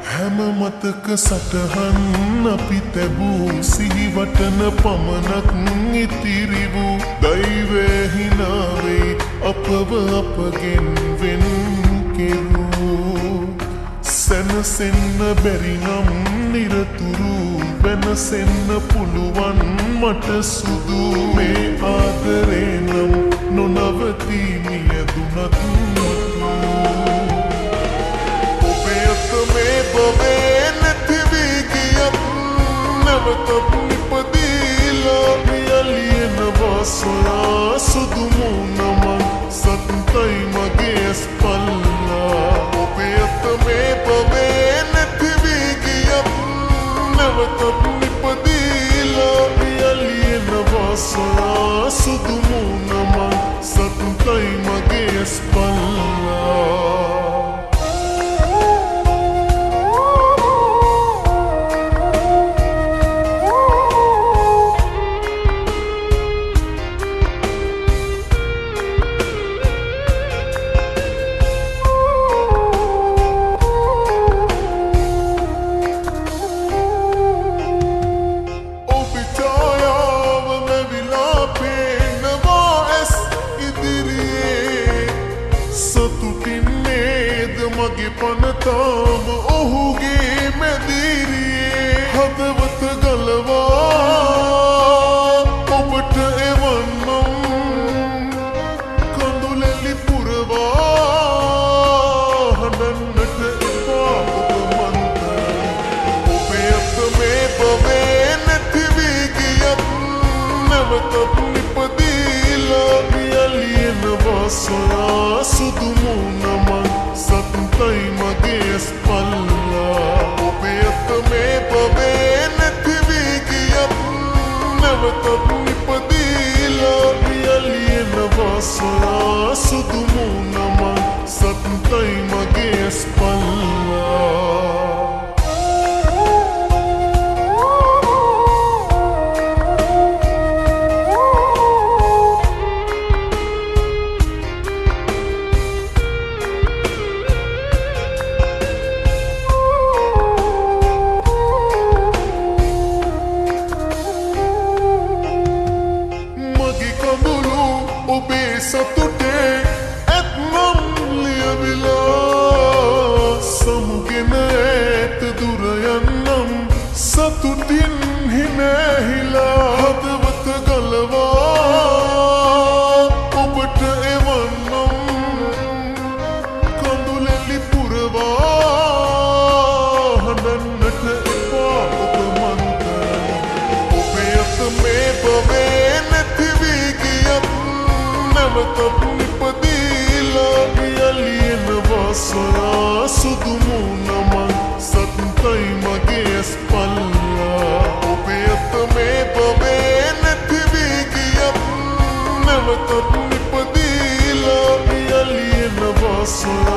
හැම මතක සටහන් අපි තැබූ සිහිවටන පමණක් ඉතිරි වූ දෛවය හිනාවෙයි අපව අපගෙන් වෙන් කෙරූ සැනසෙන්න බැරි නම් නිරතුරු වෙනසෙන්න පුළුවන් මට සුදු මේ ආදරේ නම් නොනවතී මියදුනත් මේ බවේ නැතිවී ගියත් නැවතත් නිපදීලා පියලියනවා සොයා සුදු මුණමන් සතුටයි මගේ ඇස් පල්ලා ඔබේ අත මේ බවේ නැතිවී ගියත් නැවතත් නිපදීලා පියලියනවා සොයා සුදු මුණමන් සතුටයි මගේ ඇස් පල්ලා මගේ පනතාම ඔහුගේ මැදිරියේ හදවත ගලවා ඔබට එවන්නම් කඳුලැලි පුරවා හඬන්නට එපා ඔබ මන්තර ඔබේ අත මේ බවේ නැතිවී ගියත් නැවතත් නිපදීලා පියලියනවා සොයා සුදු මුණමන් සතුටයි මගේ ඇස් පල්ලා ඔබේ අත මේ බවේ නැතිවී ගියත් නැවතත් නිපදීලා පියලියනවා සොයා සුදු මුණමන් සතුටයි මගේ ඇස් පල්ලා ඔබේ සතුටේ ඇත්නම් ලියවිලා සමුගෙන ඇත දුර යන්නම් සතුටින් හිනැහිලා හදවත ගලවා ඔබට එවන්නම් කඳුලැලි පුරවා හඬන්නට එපා ඔබ මන්තර ඔබේ අත මේ බවේ නැතිවී ගියත් නැවතත් නිපදීලා පියලියනවා සොයා සුදු මුණමන් සතුටයි මගේ ඇස් පල්ලා ඔබේ අත මේ බවේ නැතිවී ගියත් නැවතත් නිපදීලා පියලියනවා සොයා